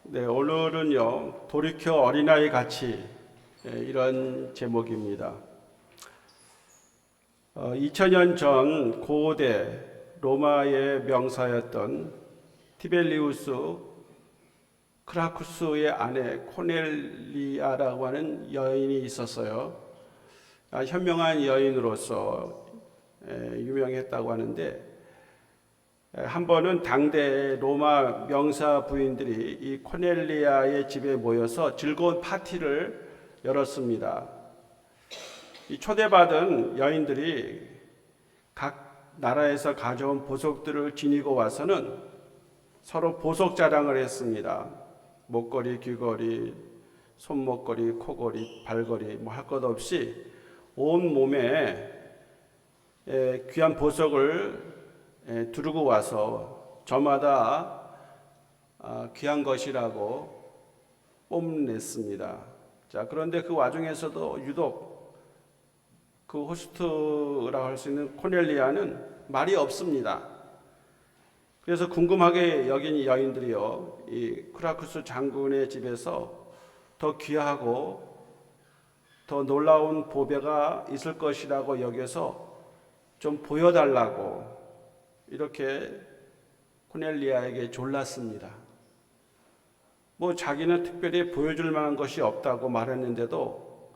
네, 오늘은요, 돌이켜 어린아이 같이 이런 제목입니다. 2000년 전 고대 로마의 명사였던 티벨리우스 크라쿠스의 아내 코넬리아라고 하는 여인이 있었어요. 현명한 여인으로서 유명했다고 하는데, 한 번은 당대 로마 명사 부인들이 이 코넬리아의 집에 모여서 즐거운 파티를 열었습니다. 이 초대받은 여인들이 각 나라에서 가져온 보석들을 지니고 와서는 서로 보석 자랑을 했습니다. 목걸이, 귀걸이, 손목걸이, 코걸이, 발걸이 뭐 할 것 없이 온 몸에 귀한 보석을 두르고 와서 저마다 귀한 것이라고 뽐냈습니다. 자, 그런데 그 와중에서도 유독 그 호스트라고 할 수 있는 코넬리아는 말이 없습니다. 그래서 궁금하게 여긴 여인들이요, 이 크라쿠스 장군의 집에서 더 귀하고 더 놀라운 보배가 있을 것이라고 여겨서 좀 보여달라고 이렇게 코넬리아에게 졸랐습니다. 뭐 자기는 특별히 보여줄 만한 것이 없다고 말했는데도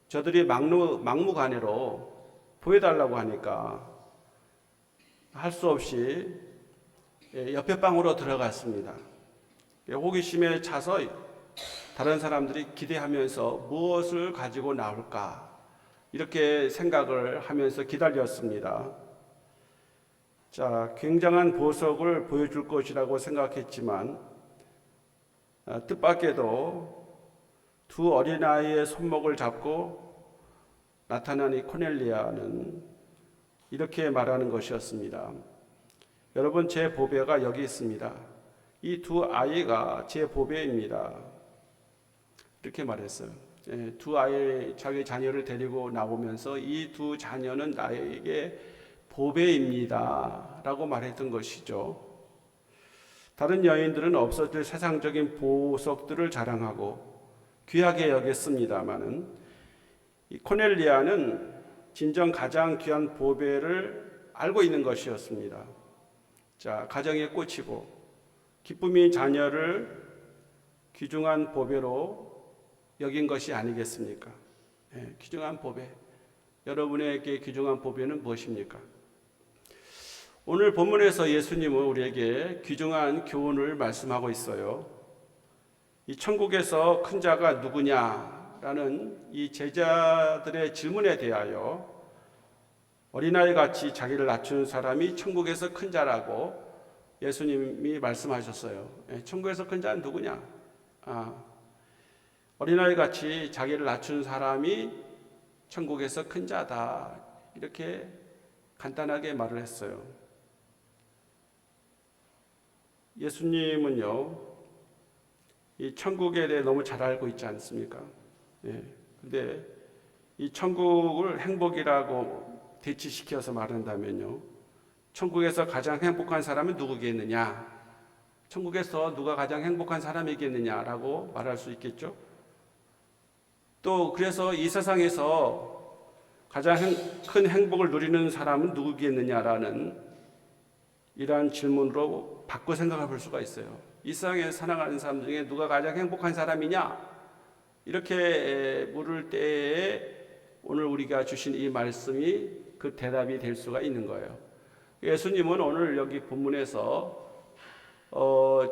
저들이 막무가내로 보여달라고 하니까 할 수 없이 옆에 방으로 들어갔습니다. 호기심에 차서 다른 사람들이 기대하면서 무엇을 가지고 나올까 이렇게 생각을 하면서 기다렸습니다. 자, 굉장한 보석을 보여줄 것이라고 생각했지만 뜻밖에도 두 어린아이의 손목을 잡고 나타난 이 코넬리아는 이렇게 말하는 것이었습니다. 여러분, 제 보배가 여기 있습니다. 이 두 아이가 제 보배입니다. 이렇게 말했어요. 두 아이, 자기 자녀를 데리고 나오면서 이 두 자녀는 나에게 보배입니다 라고 말했던 것이죠. 다른 여인들은 없어질 세상적인 보석들을 자랑하고 귀하게 여겼습니다마는 이 코넬리아는 진정 가장 귀한 보배를 알고 있는 것이었습니다. 자, 가정의 꽃이고 기쁨이 자녀를 귀중한 보배로 여긴 것이 아니겠습니까? 귀중한 보배. 여러분에게 귀중한 보배는 무엇입니까? 오늘 본문에서 예수님은 우리에게 귀중한 교훈을 말씀하고 있어요. 이 천국에서 큰 자가 누구냐라는 이 제자들의 질문에 대하여 어린아이 같이 자기를 낮추는 사람이 천국에서 큰 자라고 예수님이 말씀하셨어요. 천국에서 큰 자는 누구냐? 어린아이 같이 자기를 낮추는 사람이 천국에서 큰 자다. 이렇게 간단하게 말을 했어요. 예수님은요, 이 천국에 대해 너무 잘 알고 있지 않습니까? 근데 이 천국을 행복이라고 대치시켜서 말한다면요, 천국에서 가장 행복한 사람은 누구겠느냐? 천국에서 누가 가장 행복한 사람이겠느냐라고 말할 수 있겠죠? 또 그래서 이 세상에서 가장 큰 행복을 누리는 사람은 누구겠느냐라는 이러한 질문으로 바꿔 생각해 볼 수가 있어요. 이 세상에 살아가는 사람 중에 누가 가장 행복한 사람이냐? 이렇게 물을 때에 오늘 우리가 주신 이 말씀이 그 대답이 될 수가 있는 거예요. 예수님은 오늘 여기 본문에서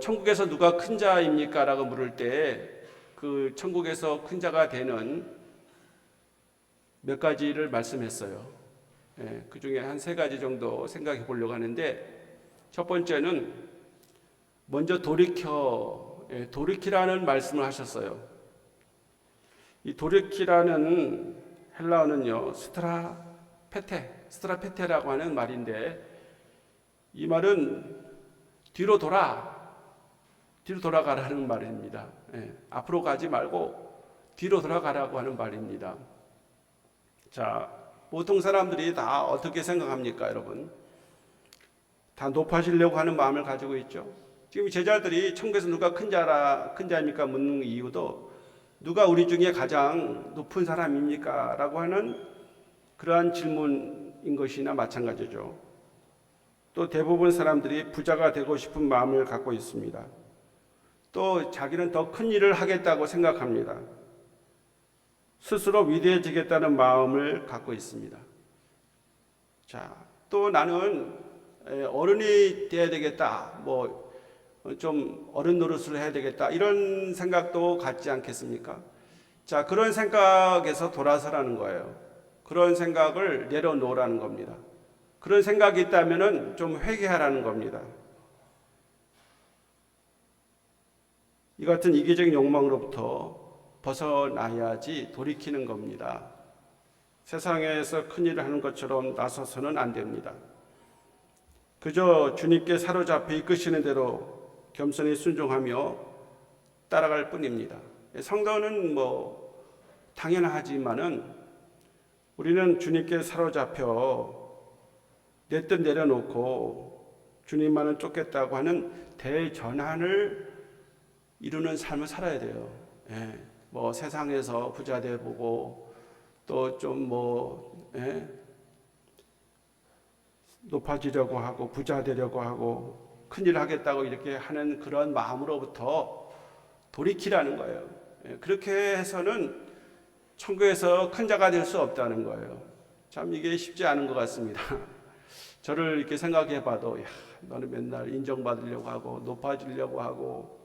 천국에서 누가 큰 자입니까? 라고 물을 때 그 천국에서 큰 자가 되는 몇 가지를 말씀했어요. 그 중에 한 세 가지 정도 생각해 보려고 하는데, 첫 번째는 먼저 돌이키라는 말씀을 하셨어요. 이 돌이키라는 헬라어는요, 스트라페테라고 하는 말인데, 이 말은 뒤로 돌아가라는 말입니다. 앞으로 가지 말고 뒤로 돌아가라고 하는 말입니다. 자, 보통 사람들이 다 어떻게 생각합니까, 여러분? 다 높아지려고 하는 마음을 가지고 있죠. 지금 제자들이 천국에서 누가 큰 자입니까? 묻는 이유도 누가 우리 중에 가장 높은 사람입니까? 라고 하는 그러한 질문인 것이나 마찬가지죠. 또 대부분 사람들이 부자가 되고 싶은 마음을 갖고 있습니다. 또 자기는 더 큰 일을 하겠다고 생각합니다. 스스로 위대해지겠다는 마음을 갖고 있습니다. 자, 또 나는 어른이 돼야 되겠다. 좀 어른 노릇을 해야 되겠다. 이런 생각도 갖지 않겠습니까? 자, 그런 생각에서 돌아서라는 거예요. 그런 생각을 내려놓으라는 겁니다. 그런 생각이 있다면 좀 회개하라는 겁니다. 이 같은 이기적인 욕망으로부터 벗어나야지 돌이키는 겁니다. 세상에서 큰일을 하는 것처럼 나서서는 안 됩니다. 그저 주님께 사로잡혀 이끄시는 대로 겸손히 순종하며 따라갈 뿐입니다. 성도는 당연하지만은 우리는 주님께 사로잡혀 내 뜻 내려놓고 주님만을 쫓겠다고 하는 대전환을 이루는 삶을 살아야 돼요. 세상에서 부자 되보고 또 좀 높아지려고 하고 부자 되려고 하고 큰일 하겠다고 이렇게 하는 그런 마음으로부터 돌이키라는 거예요. 그렇게 해서는 천국에서 큰 자가 될 수 없다는 거예요. 참 이게 쉽지 않은 것 같습니다. 저를 이렇게 생각해 봐도, 야, 너는 맨날 인정받으려고 하고 높아지려고 하고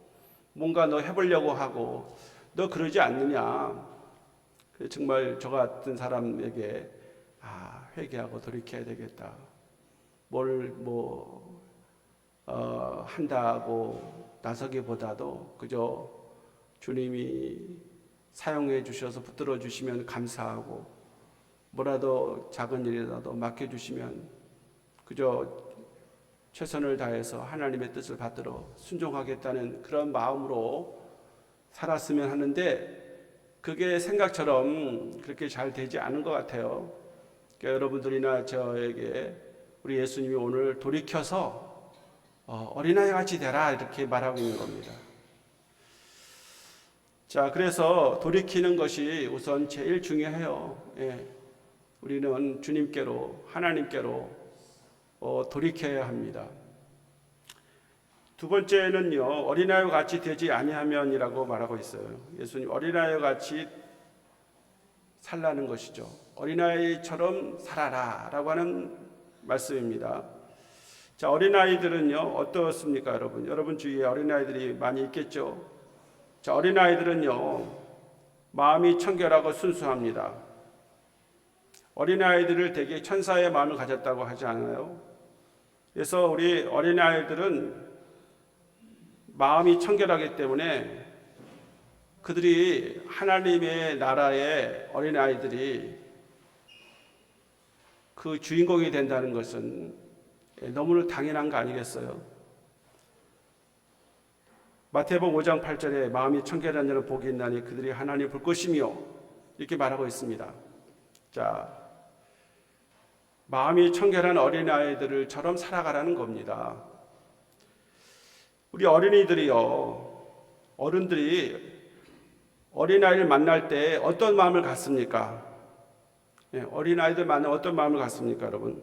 뭔가 너 해보려고 하고 너 그러지 않느냐. 정말 저 같은 사람에게 회개하고 돌이켜야 되겠다. 한다고 나서기보다도 그저 주님이 사용해 주셔서 붙들어 주시면 감사하고 뭐라도 작은 일이라도 맡겨주시면 그저 최선을 다해서 하나님의 뜻을 받들어 순종하겠다는 그런 마음으로 살았으면 하는데 그게 생각처럼 그렇게 잘 되지 않은 것 같아요. 그러니까 여러분들이나 저에게 우리 예수님이 오늘 돌이켜서 어린아이 같이 되라 이렇게 말하고 있는 겁니다. 자, 그래서 돌이키는 것이 우선 제일 중요해요. 우리는 주님께로 하나님께로 돌이켜야 합니다. 두 번째는요, 어린아이와 같이 되지 아니하면이라고 말하고 있어요. 예수님 어린아이와 같이 살라는 것이죠. 어린아이처럼 살아라 라고 하는 말씀입니다. 자, 어린아이들은요 어떻습니까? 여러분 주위에 어린아이들이 많이 있겠죠. 자, 어린아이들은요 마음이 청결하고 순수합니다. 어린아이들을 되게 천사의 마음을 가졌다고 하지 않아요? 그래서 우리 어린아이들은 마음이 청결하기 때문에 그들이 하나님의 나라의 어린아이들이 그 주인공이 된다는 것은 너무나 당연한 거 아니겠어요? 마태복음 5장 8절에 마음이 청결한 자는 복이 있나니 그들이 하나님을 볼 것이며 이렇게 말하고 있습니다. 자, 마음이 청결한 어린아이들처럼 살아가라는 겁니다. 우리 어른들이 어린아이를 만날 때 어떤 마음을 갖습니까? 어린아이들 만나면 어떤 마음을 갖습니까, 여러분?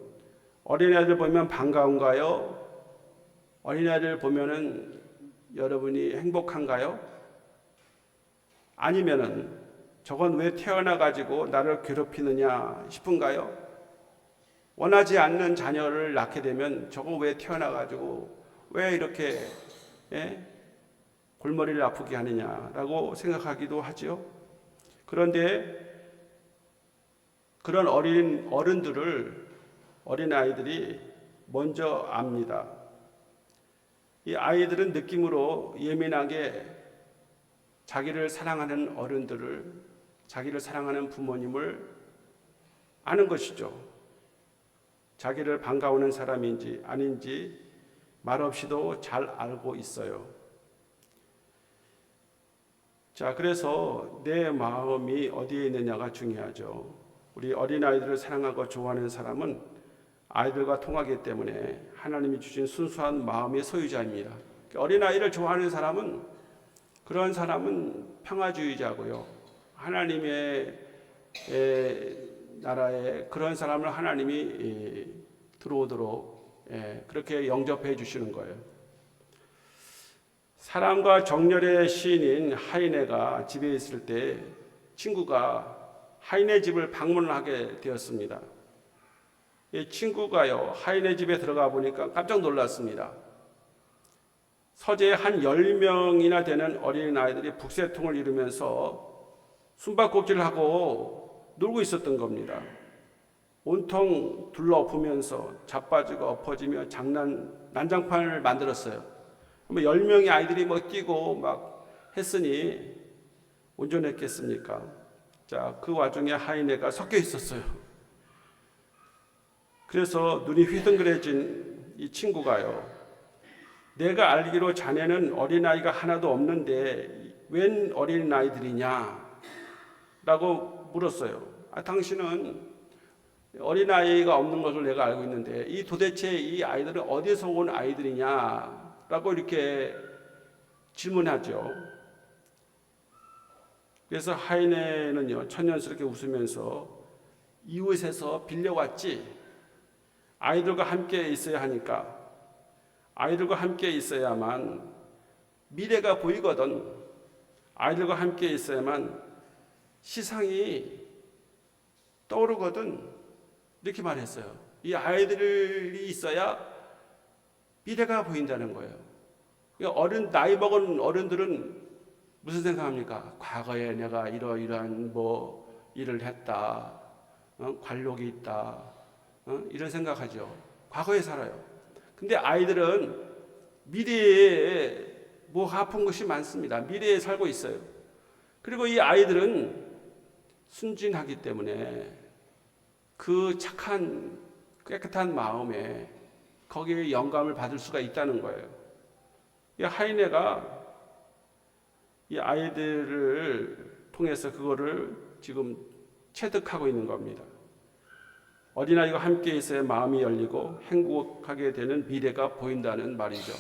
어린아이들 보면 반가운가요? 어린아이들 보면은 여러분이 행복한가요? 아니면은 저건 왜 태어나가지고 나를 괴롭히느냐 싶은가요? 원하지 않는 자녀를 낳게 되면 저거 왜 태어나가지고 왜 이렇게 골머리를 아프게 하느냐라고 생각하기도 하죠. 그런데 그런 어린아이들이 먼저 압니다. 이 아이들은 느낌으로 예민하게 자기를 사랑하는 어른들을, 자기를 사랑하는 부모님을 아는 것이죠. 자기를 반가워하는 사람인지 아닌지 말없이도 잘 알고 있어요. 자, 그래서 내 마음이 어디에 있느냐가 중요하죠. 우리 어린아이들을 사랑하고 좋아하는 사람은 아이들과 통하기 때문에 하나님이 주신 순수한 마음의 소유자입니다. 어린아이를 좋아하는 사람은, 그런 사람은 평화주의자고요. 하나님의 나라에 그런 사람을 하나님이 들어오도록 그렇게 영접해 주시는 거예요. 사랑과 정열의 시인인 하이네가 집에 있을 때 친구가 하이네 집을 방문하게 되었습니다. 이 친구가요, 하이네 집에 들어가 보니까 깜짝 놀랐습니다. 서재에 한 10명이나 되는 어린아이들이 북새통을 이루면서 숨바꼭질을 하고 놀고 있었던 겁니다. 온통 둘러엎으면서 자빠지고 엎어지며 난장판을 만들었어요. 10명의 아이들이 뛰고 막 했으니 온전했겠습니까? 자, 그 와중에 하이네가 섞여 있었어요. 그래서 눈이 휘둥그레진 이 친구가요, 내가 알기로 자네는 어린아이가 하나도 없는데 웬 어린아이들이냐? 라고 물었어요. 당신은 어린아이가 없는 것을 내가 알고 있는데 도대체 이 아이들은 어디서 온 아이들이냐? 라고 이렇게 질문하죠. 그래서 하이네는요, 천연스럽게 웃으면서 이웃에서 빌려왔지. 아이들과 함께 있어야 하니까. 아이들과 함께 있어야만 미래가 보이거든. 아이들과 함께 있어야만 시상이 떠오르거든. 이렇게 말했어요. 이 아이들이 있어야 미래가 보인다는 거예요. 나이 먹은 어른들은 무슨 생각합니까? 과거에 내가 이러이러한 일을 했다, 관록이 있다, 이런 생각하죠. 과거에 살아요. 근데 아이들은 미래에 아픈 것이 많습니다. 미래에 살고 있어요. 그리고 이 아이들은 순진하기 때문에 그 착한 깨끗한 마음에 거기에 영감을 받을 수가 있다는 거예요. 이 하이네가 이 아이들을 통해서 그거를 지금 체득하고 있는 겁니다. 어린아이와 함께 있어야 마음이 열리고 행복하게 되는 미래가 보인다는 말이죠.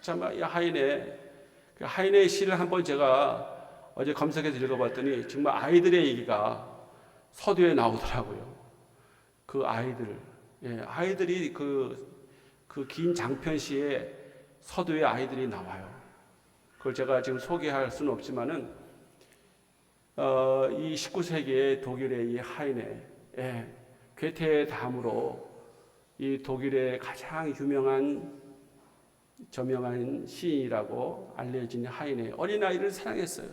참, 이 하이네의 시를 한번 제가 어제 검색해서 읽어봤더니 정말 아이들의 얘기가 서두에 나오더라고요. 그 아이들이 그 긴 장편시에 서두에 아이들이 나와요. 그걸 제가 지금 소개할 수는 없지만은 이 19세기의 독일의 이 하이네, 괴테의 다음으로 이 독일의 가장 저명한 시인이라고 알려진 하이네, 어린아이를 사랑했어요.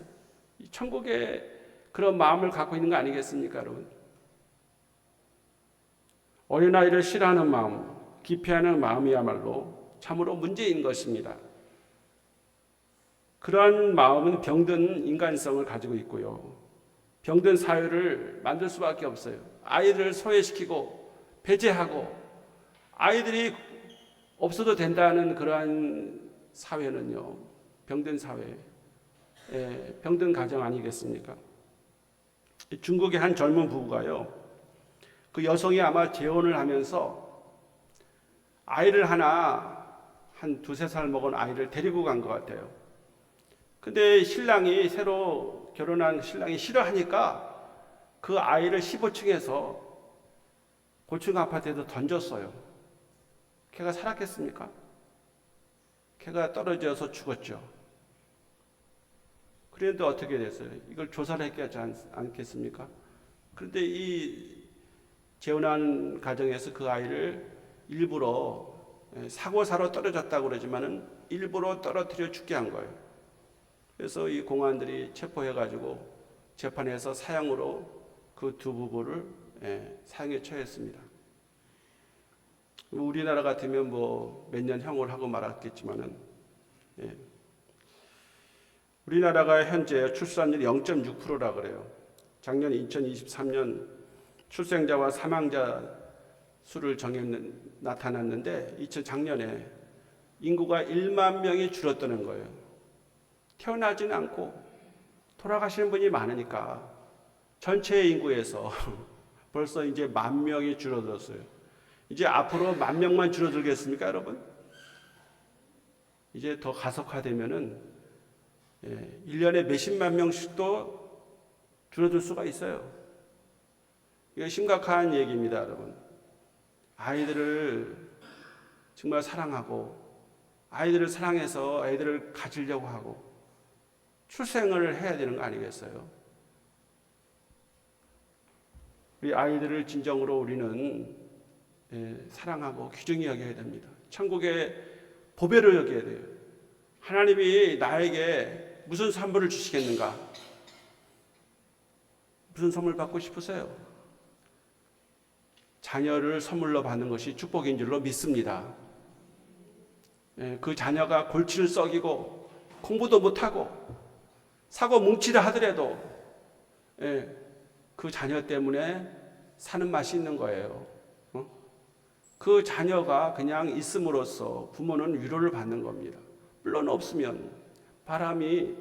천국에 그런 마음을 갖고 있는 거 아니겠습니까, 여러분? 어린아이를 싫어하는 마음, 기피하는 마음이야말로 참으로 문제인 것입니다. 그러한 마음은 병든 인간성을 가지고 있고요. 병든 사회를 만들 수밖에 없어요. 아이들을 소외시키고 배제하고 아이들이 없어도 된다는 그러한 사회는요, 병든 사회, 병든 가정 아니겠습니까? 중국의 한 젊은 부부가요, 그 여성이 아마 재혼을 하면서 아이를 한 2-3살 먹은 아이를 데리고 간 것 같아요. 근데 새로 결혼한 신랑이 싫어하니까 그 아이를 15층에서 고층 아파트에서 던졌어요. 걔가 살았겠습니까? 걔가 떨어져서 죽었죠. 그런데 어떻게 됐어요? 이걸 조사를 해야 하지 않겠습니까? 그런데 이 재혼한 가정에서 그 아이를 일부러 사고사로 떨어졌다고 그러지만은 일부러 떨어뜨려 죽게 한 거예요. 그래서 이 공안들이 체포해가지고 재판에서 사형으로 그 두 부부를 사형에 처했습니다. 우리나라 같으면 몇 년 형을 하고 말았겠지만은, 우리나라가 현재 출산율이 0.6%라 그래요. 작년 2023년 출생자와 사망자 수를 나타났는데 작년에 인구가 1만 명이 줄었다는 거예요. 태어나지는 않고 돌아가시는 분이 많으니까 전체 인구에서 벌써 이제 10,000명이 줄어들었어요. 이제 앞으로 10,000명만 줄어들겠습니까, 여러분? 이제 더 가속화되면은 1년에 몇십만 명씩도 줄어들 수가 있어요. 이거 심각한 얘기입니다, 여러분. 아이들을 정말 사랑하고 아이들을 사랑해서 아이들을 가지려고 하고 출생을 해야 되는 거 아니겠어요? 우리 아이들을 진정으로 우리는 사랑하고 귀중히 여겨야 됩니다. 천국의 보배를 여겨야 돼요. 하나님이 나에게 무슨 선물을 주시겠는가? 무슨 선물 받고 싶으세요? 자녀를 선물로 받는 것이 축복인 줄로 믿습니다. 그 자녀가 골치를 썩이고 공부도 못하고 사고 뭉치려 하더라도 그 자녀 때문에 사는 맛이 있는 거예요. 그 자녀가 그냥 있음으로써 부모는 위로를 받는 겁니다. 물론 없으면 바람이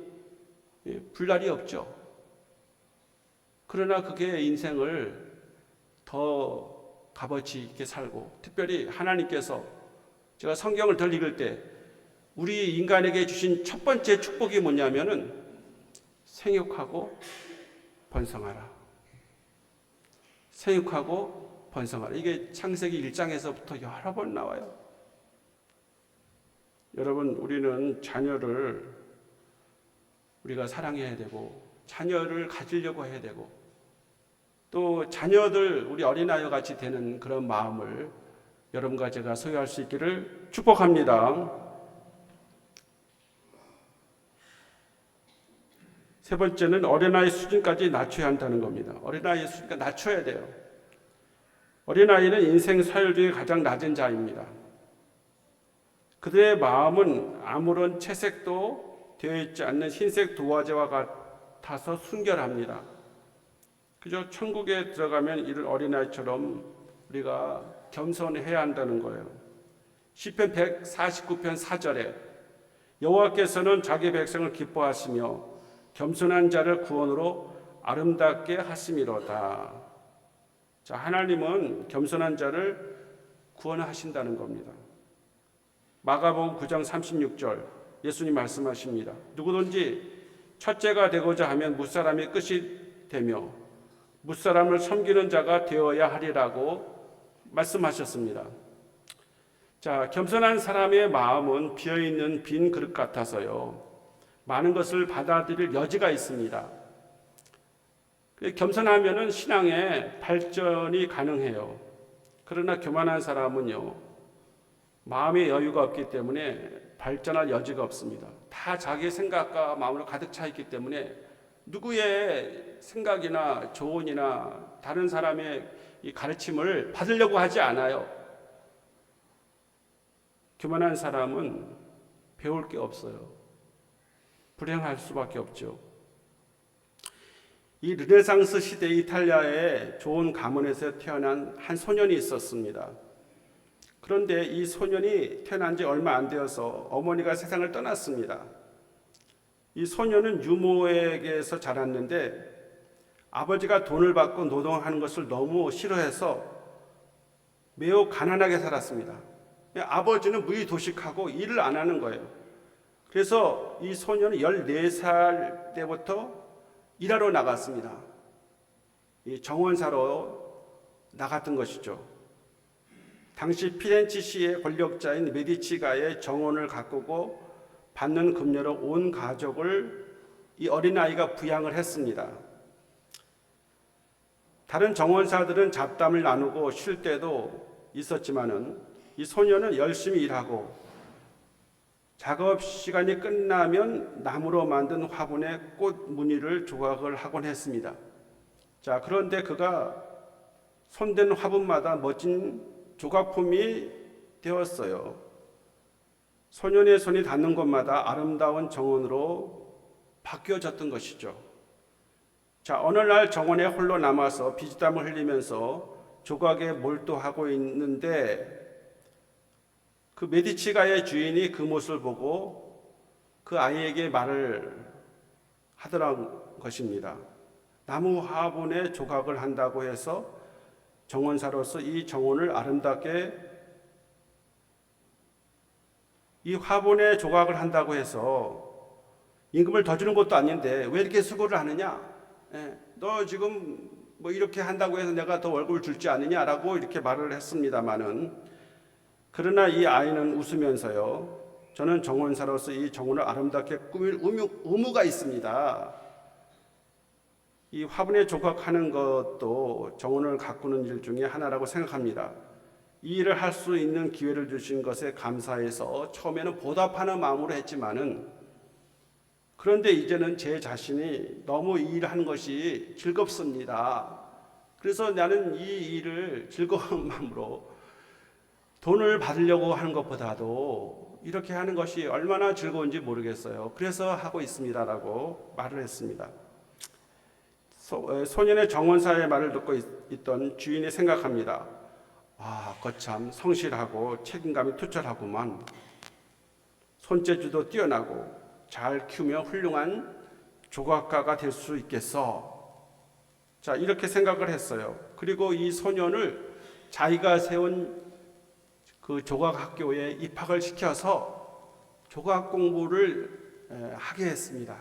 불 날이 없죠. 그러나 그게 인생을 더 값어치 있게 살고, 특별히 하나님께서, 제가 성경을 덜 읽을 때 우리 인간에게 주신 첫 번째 축복이 뭐냐면은 생육하고 번성하라. 생육하고 번성하라. 이게 창세기 1장에서부터 여러 번 나와요. 여러분, 우리는 자녀를 우리가 사랑해야 되고 자녀를 가지려고 해야 되고 또 자녀들, 우리 어린아이와 같이 되는 그런 마음을 여러분과 제가 소유할 수 있기를 축복합니다. 세 번째는 어린아이 수준까지 낮춰야 한다는 겁니다. 어린아이의 수준까지 낮춰야 돼요. 어린아이는 인생 서열 중에 가장 낮은 자입니다. 그들의 마음은 아무런 채색도 되어 있지 않는 흰색 도화지와 같아서 순결합니다. 그저 천국에 들어가면 이를 어린아이처럼 우리가 겸손해야 한다는 거예요. 시편 149편 4절에 여호와께서는 자기 백성을 기뻐하시며 겸손한 자를 구원으로 아름답게 하심이로다. 자, 하나님은 겸손한 자를 구원하신다는 겁니다. 마가복음 9장 36절 예수님 말씀하십니다. 누구든지 첫째가 되고자 하면 무사람이 끝이 되며 무사람을 섬기는 자가 되어야 하리라고 말씀하셨습니다. 자, 겸손한 사람의 마음은 비어있는 빈 그릇 같아서요, 많은 것을 받아들일 여지가 있습니다. 겸손하면은 신앙의 발전이 가능해요. 그러나 교만한 사람은요, 마음의 여유가 없기 때문에 발전할 여지가 없습니다. 다 자기 생각과 마음으로 가득 차 있기 때문에 누구의 생각이나 조언이나 다른 사람의 이 가르침을 받으려고 하지 않아요. 교만한 사람은 배울 게 없어요. 불행할 수밖에 없죠. 이 르네상스 시대 이탈리아의 좋은 가문에서 태어난 한 소년이 있었습니다. 그런데 이 소년이 태어난 지 얼마 안 되어서 어머니가 세상을 떠났습니다. 이 소년은 유모에게서 자랐는데 아버지가 돈을 받고 노동하는 것을 너무 싫어해서 매우 가난하게 살았습니다. 아버지는 무의도식하고 일을 안 하는 거예요. 그래서 이 소년은 14살 때부터 일하러 나갔습니다. 이 정원사로 나갔던 것이죠. 당시 피렌체시의 권력자인 메디치가의 정원을 가꾸고 받는 급료로 온 가족을 이 어린아이가 부양을 했습니다. 다른 정원사들은 잡담을 나누고 쉴 때도 있었지만은 이 소년은 열심히 일하고 작업 시간이 끝나면 나무로 만든 화분에 꽃 무늬를 조각을 하곤 했습니다. 자, 그런데 그가 손댄 화분마다 멋진 조각품이 되었어요. 소년의 손이 닿는 곳마다 아름다운 정원으로 바뀌어졌던 것이죠. 자, 어느 날 정원에 홀로 남아서 비지땀을 흘리면서 조각에 몰두하고 있는데 그 메디치가의 주인이 그 모습을 보고 그 아이에게 말을 하더란 것입니다. 나무 화분에 조각을 한다고 해서 정원사로서 이 정원을 아름답게 이 화분에 조각을 한다고 해서 임금을 더 주는 것도 아닌데 왜 이렇게 수고를 하느냐? 너 지금 뭐 이렇게 한다고 해서 내가 더 월급을 줄지 않느냐라고 이렇게 말을 했습니다마는, 그러나 이 아이는 웃으면서요, 저는 정원사로서 이 정원을 아름답게 꾸밀 의무가 있습니다. 이 화분에 조각하는 것도 정원을 가꾸는 일 중에 하나라고 생각합니다. 이 일을 할 수 있는 기회를 주신 것에 감사해서 처음에는 보답하는 마음으로 했지만은, 그런데 이제는 제 자신이 너무 이 일을 하는 것이 즐겁습니다. 그래서 나는 이 일을 즐거운 마음으로 돈을 받으려고 하는 것보다도 이렇게 하는 것이 얼마나 즐거운지 모르겠어요. 그래서 하고 있습니다라고 말을 했습니다. 소년의 정원사의 말을 듣고 있던 주인이 생각합니다. 거참 성실하고 책임감이 투철하구만. 손재주도 뛰어나고 잘 키우며 훌륭한 조각가가 될 수 있겠어. 자, 이렇게 생각을 했어요. 그리고 이 소년을 자기가 세운 그 조각학교에 입학을 시켜서 조각 공부를 하게 했습니다.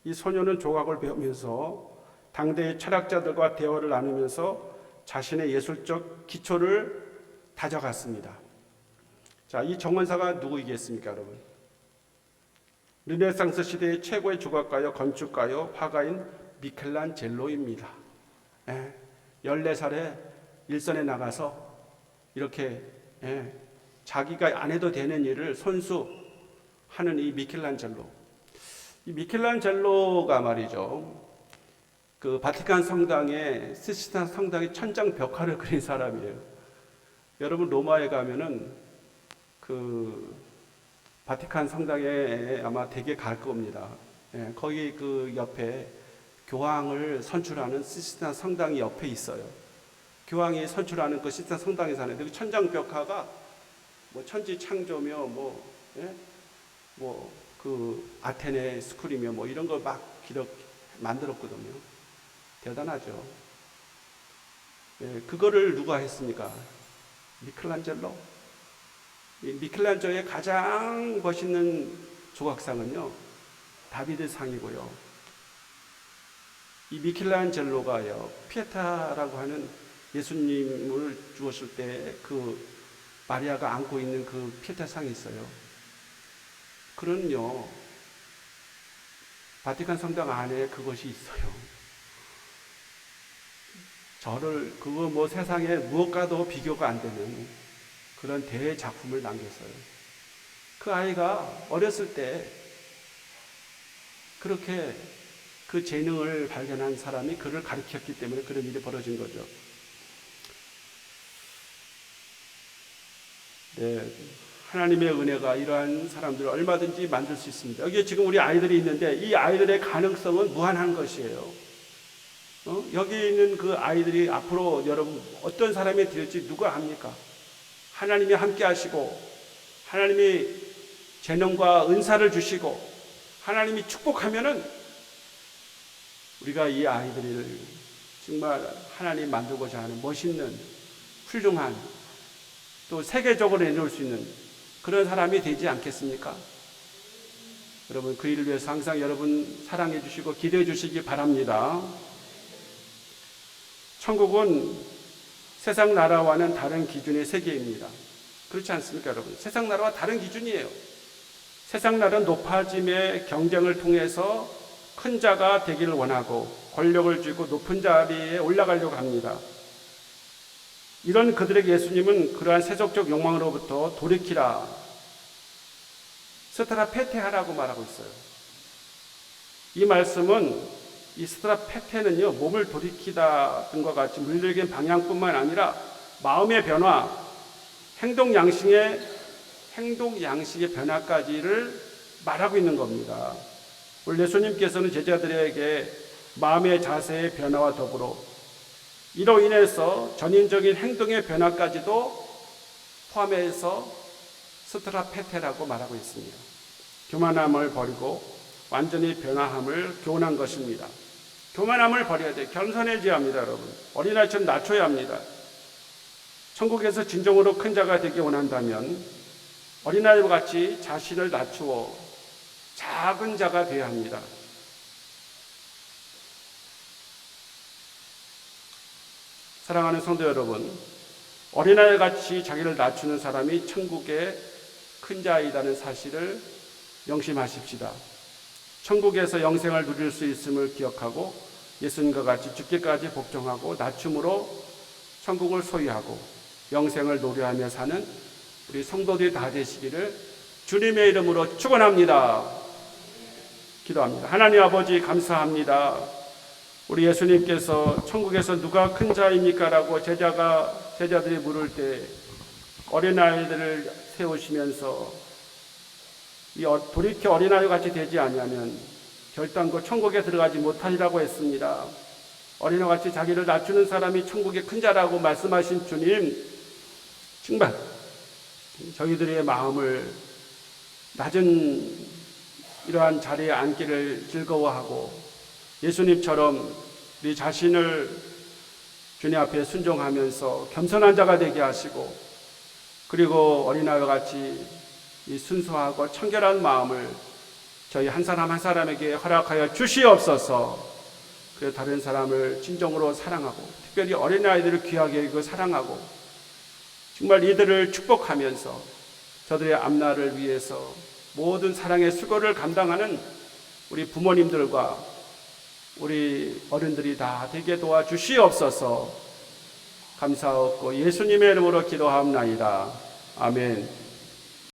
이 소년은 조각을 배우면서 당대의 철학자들과 대화를 나누면서 자신의 예술적 기초를 다져갔습니다. 자, 이 정원사가 누구이겠습니까, 여러분? 르네상스 시대의 최고의 조각가요, 건축가요, 화가인 미켈란젤로입니다. 14살에 일선에 나가서 이렇게 자기가 안 해도 되는 일을 손수 하는 이 미켈란젤로. 이 미켈란젤로가 말이죠, 그 바티칸 성당의 시스티나 성당의 천장 벽화를 그린 사람이에요. 여러분 로마에 가면은 그 바티칸 성당에 아마 되게 갈 겁니다. 거기 그 옆에 교황을 선출하는 시스티나 성당이 옆에 있어요. 교황이 선출하는 그 시스티나 성당에 사는데 그 천장 벽화가 뭐 천지 창조며 그 아테네 스쿨이며 뭐 이런 걸 막 기록 만들었거든요. 대단하죠. 그거를 누가 했습니까? 미켈란젤로. 이 미켈란젤로의 가장 멋있는 조각상은요, 다비드 상이고요. 이 미켈란젤로가요, 피에타라고 하는 예수님을 주었을 때 그 마리아가 안고 있는 그 피에타 상이 있어요. 그런요, 바티칸 성당 안에 그것이 있어요. 그거 뭐 세상에 무엇과도 비교가 안 되는 그런 대작품을 남겼어요. 그 아이가 어렸을 때 그렇게 그 재능을 발견한 사람이 그를 가르쳤기 때문에 그런 일이 벌어진 거죠. 하나님의 은혜가 이러한 사람들을 얼마든지 만들 수 있습니다. 여기에 지금 우리 아이들이 있는데 이 아이들의 가능성은 무한한 것이에요. 여기 있는 그 아이들이 앞으로 여러분 어떤 사람이 될지 누가 합니까? 하나님이 함께 하시고 하나님이 재능과 은사를 주시고 하나님이 축복하면은 우리가 이 아이들을 정말 하나님 만들고자 하는 멋있는 훌륭한 또 세계적으로 내놓을 수 있는 그런 사람이 되지 않겠습니까? 여러분 그 일을 위해서 항상 여러분 사랑해 주시고 기도해 주시기 바랍니다. 천국은 세상 나라와는 다른 기준의 세계입니다. 그렇지 않습니까, 여러분? 세상 나라와 다른 기준이에요. 세상 나라는 높아짐의 경쟁을 통해서 큰 자가 되기를 원하고 권력을 쥐고 높은 자리에 올라가려고 합니다. 이런 그들에게 예수님은 그러한 세속적 욕망으로부터 돌이키라, 스트라페테하라고 말하고 있어요. 이 말씀은 이 스트라페테는요, 몸을 돌이키다든과 같이 물리적인 방향뿐만 아니라 마음의 변화, 행동 양식의 변화까지를 말하고 있는 겁니다. 우리 예수님께서는 제자들에게 마음의 자세의 변화와 더불어 이로 인해서 전인적인 행동의 변화까지도 포함해서 스트라페테라고 말하고 있습니다. 교만함을 버리고 완전히 변화함을 교훈한 것입니다. 교만함을 버려야 돼요. 겸손해져야 합니다, 여러분. 어린아이처럼 낮춰야 합니다. 천국에서 진정으로 큰 자가 되기 원한다면 어린아이와 같이 자신을 낮추어 작은 자가 되어야 합니다. 사랑하는 성도 여러분, 어린아이 같이 자기를 낮추는 사람이 천국의 큰 자이라는 사실을 명심하십시다. 천국에서 영생을 누릴 수 있음을 기억하고 예수님과 같이 죽기까지 복종하고 낮춤으로 천국을 소유하고 영생을 노래하며 사는 우리 성도들이 다 되시기를 주님의 이름으로 축원합니다. 기도합니다. 하나님 아버지 감사합니다. 우리 예수님께서 천국에서 누가 큰 자입니까? 라고 제자들이 물을 때 어린아이들을 세우시면서 돌이켜 어린아이 같이 되지 아니하면 결단코 천국에 들어가지 못하리라고 했습니다. 어린아이 같이 자기를 낮추는 사람이 천국의 큰 자라고 말씀하신 주님, 정말 저희들의 마음을 낮은 이러한 자리에 앉기를 즐거워하고 예수님처럼 우리 자신을 주님 앞에 순종하면서 겸손한 자가 되게 하시고, 그리고 어린아이와 같이 이 순수하고 청결한 마음을 저희 한 사람 한 사람에게 허락하여 주시옵소서. 그리고 다른 사람을 진정으로 사랑하고 특별히 어린아이들을 귀하게 여기고 사랑하고 정말 이들을 축복하면서 저들의 앞날을 위해서 모든 사랑의 수고를 감당하는 우리 부모님들과 우리 어른들이 다 되게 도와주시옵소서. 감사하고 예수님의 이름으로 기도하옵나이다. 아멘.